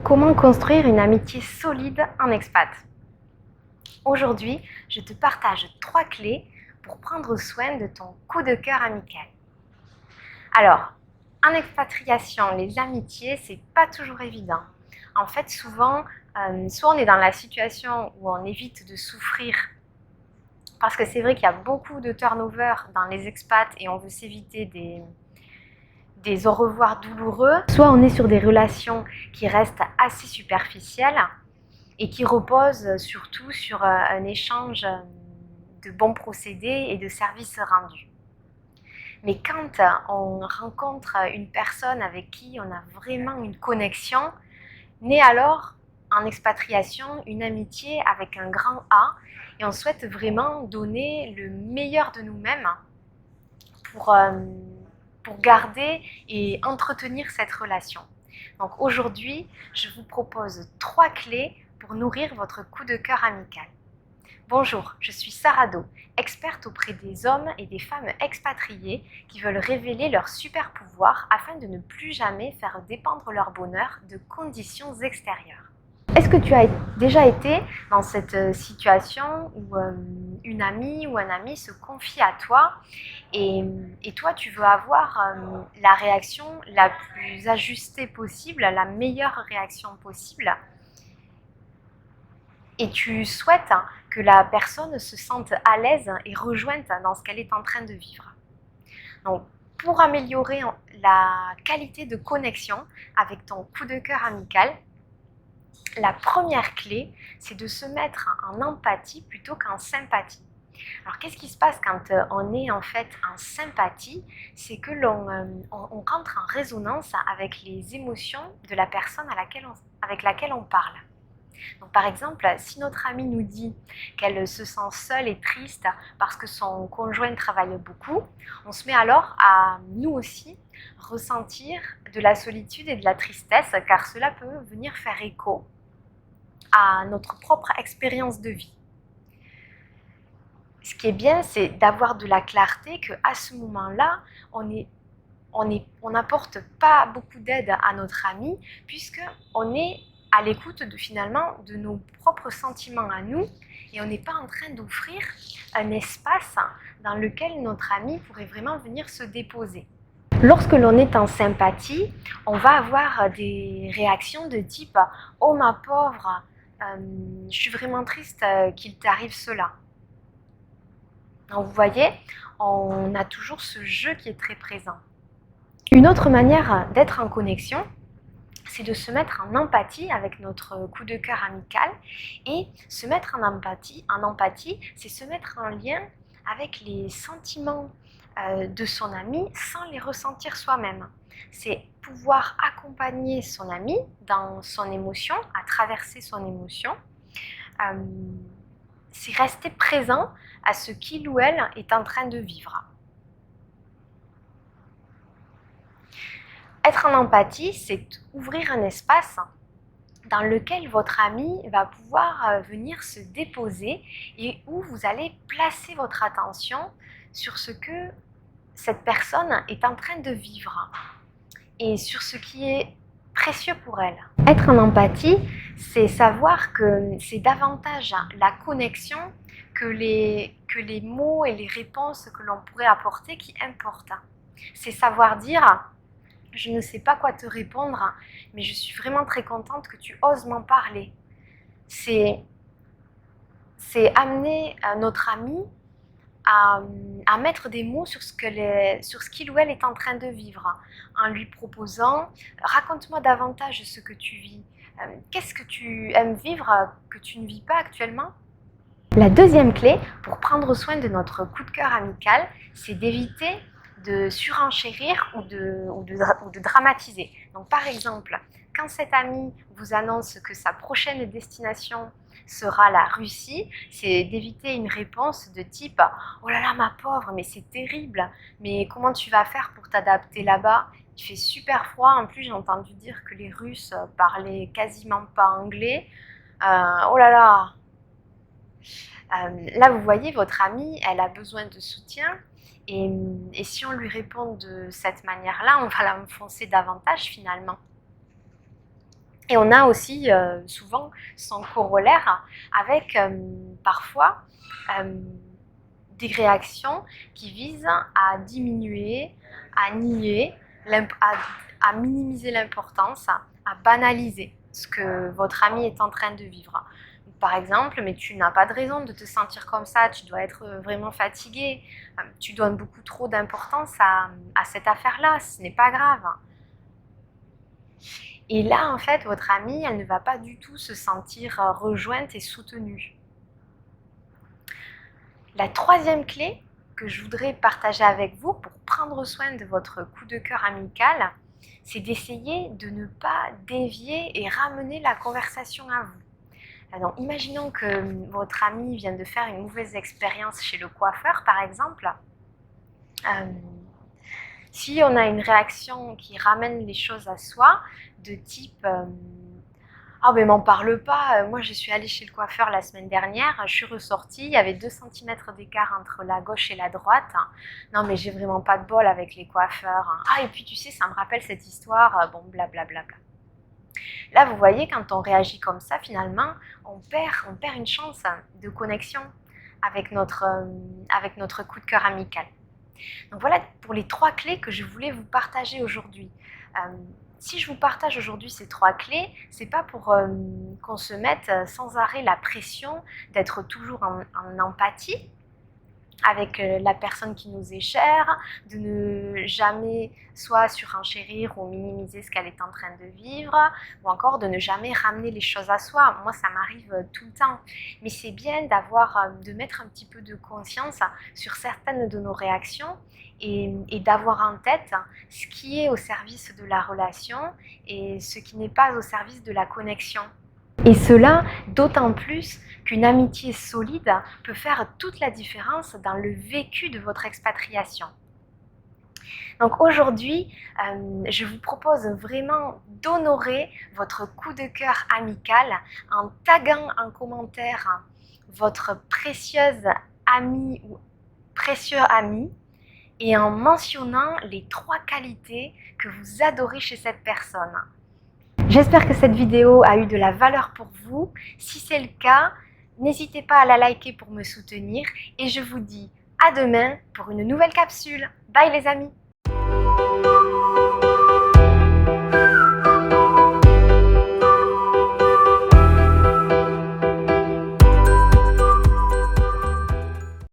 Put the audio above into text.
Comment construire une amitié solide en expat? Aujourd'hui, je te partage 3 clés pour prendre soin de ton coup de cœur amical. Alors, en expatriation, les amitiés, c'est pas toujours évident. En fait, souvent, soit on est dans la situation où on évite de souffrir, parce que c'est vrai qu'il y a beaucoup de turnover dans les expats et on veut s'éviter des au revoir douloureux, soit on est sur des relations qui restent assez superficielles et qui reposent surtout sur un échange de bons procédés et de services rendus. Mais quand on rencontre une personne avec qui on a vraiment une connexion, naît alors en expatriation une amitié avec un grand A et on souhaite vraiment donner le meilleur de nous-mêmes pour, pour garder et entretenir cette relation. Donc aujourd'hui, je vous propose 3 clés pour nourrir votre coup de cœur amical. Bonjour, je suis Sarah Do, experte auprès des hommes et des femmes expatriés qui veulent révéler leur super pouvoir afin de ne plus jamais faire dépendre leur bonheur de conditions extérieures. Est-ce que tu as déjà été dans cette situation où une amie ou un ami se confie à toi et toi tu veux avoir la réaction la plus ajustée possible, la meilleure réaction possible et tu souhaites que la personne se sente à l'aise et rejointe dans ce qu'elle est en train de vivre. Donc, pour améliorer la qualité de connexion avec ton coup de cœur amical, la première clé, c'est de se mettre en empathie plutôt qu'en sympathie. Alors, qu'est-ce qui se passe quand on est en fait en sympathie? C'est que on rentre en résonance avec les émotions de la personne avec laquelle on parle. Donc, par exemple, si notre amie nous dit qu'elle se sent seule et triste parce que son conjoint travaille beaucoup, on se met alors à, nous aussi, ressentir de la solitude et de la tristesse, car cela peut venir faire écho à notre propre expérience de vie. Ce qui est bien, c'est d'avoir de la clarté qu'à ce moment-là, on n'apporte pas beaucoup d'aide à notre ami, puisqu'on est à l'écoute finalement de nos propres sentiments à nous et on n'est pas en train d'offrir un espace dans lequel notre ami pourrait vraiment venir se déposer. Lorsque l'on est en sympathie, on va avoir des réactions de type « Oh ma pauvre, je suis vraiment triste qu'il t'arrive cela ». Donc vous voyez, on a toujours ce jeu qui est très présent. Une autre manière d'être en connexion, c'est de se mettre en empathie avec notre coup de cœur amical. Et se mettre en empathie, c'est se mettre en lien avec les sentiments de son ami sans les ressentir soi-même. C'est pouvoir accompagner son ami dans son émotion, à traverser son émotion. C'est rester présent à ce qu'il ou elle est en train de vivre. Être en empathie, c'est ouvrir un espace dans lequel votre ami va pouvoir venir se déposer et où vous allez placer votre attention sur ce que cette personne est en train de vivre et sur ce qui est précieux pour elle. Être en empathie, c'est savoir que c'est davantage la connexion que les mots et les réponses que l'on pourrait apporter qui importent. C'est savoir dire « je ne sais pas quoi te répondre, mais je suis vraiment très contente que tu oses m'en parler ». C'est amener notre ami à mettre des mots sur ce qu'il ou elle est en train de vivre, en lui proposant « raconte-moi davantage ce que tu vis, qu'est-ce que tu aimes vivre que tu ne vis pas actuellement ?» La deuxième clé pour prendre soin de notre coup de cœur amical, c'est d'éviter de surenchérir ou de dramatiser. Donc par exemple, quand cet ami vous annonce que sa prochaine destination sera la Russie, c'est d'éviter une réponse de type « Oh là là ma pauvre, mais c'est terrible, mais comment tu vas faire pour t'adapter là-bas? Il fait super froid, en plus j'ai entendu dire que les Russes parlaient quasiment pas anglais, oh là là !» Là, vous voyez, votre amie, elle a besoin de soutien et si on lui répond de cette manière-là, on va l'enfoncer davantage finalement. Et on a aussi souvent son corollaire avec parfois des réactions qui visent à diminuer, à nier, à minimiser l'importance, à banaliser ce que votre ami est en train de vivre. Par exemple, mais tu n'as pas de raison de te sentir comme ça, tu dois être vraiment fatigué, tu donnes beaucoup trop d'importance à cette affaire-là, ce n'est pas grave. Et là, en fait, votre amie, elle ne va pas du tout se sentir rejointe et soutenue. La troisième clé que je voudrais partager avec vous pour prendre soin de votre coup de cœur amical, c'est d'essayer de ne pas dévier et ramener la conversation à vous. Alors, imaginons que votre ami vient de faire une mauvaise expérience chez le coiffeur, par exemple. Si on a une réaction qui ramène les choses à soi, de type ah mais m'en parle pas, moi je suis allée chez le coiffeur la semaine dernière, je suis ressortie, il y avait 2 cm d'écart entre la gauche et la droite. Non mais j'ai vraiment pas de bol avec les coiffeurs. Ah et puis tu sais, ça me rappelle cette histoire, bon blablabla. Là vous voyez, quand on réagit comme ça, finalement, on perd une chance de connexion avec notre coup de cœur amical. Donc voilà pour les 3 clés que je voulais vous partager aujourd'hui. Si je vous partage aujourd'hui ces 3 clés, c'est pas pour qu'on se mette sans arrêt la pression d'être toujours en empathie avec la personne qui nous est chère, de ne jamais soit surenchérir ou minimiser ce qu'elle est en train de vivre, ou encore de ne jamais ramener les choses à soi. Moi, ça m'arrive tout le temps. Mais c'est bien de mettre un petit peu de conscience sur certaines de nos réactions et d'avoir en tête ce qui est au service de la relation et ce qui n'est pas au service de la connexion. Et cela d'autant plus qu'une amitié solide peut faire toute la différence dans le vécu de votre expatriation. Donc aujourd'hui, je vous propose vraiment d'honorer votre coup de cœur amical en taguant en commentaire votre précieuse amie ou précieux ami et en mentionnant les 3 qualités que vous adorez chez cette personne. J'espère que cette vidéo a eu de la valeur pour vous. Si c'est le cas, n'hésitez pas à la liker pour me soutenir et je vous dis à demain pour une nouvelle capsule. Bye les amis!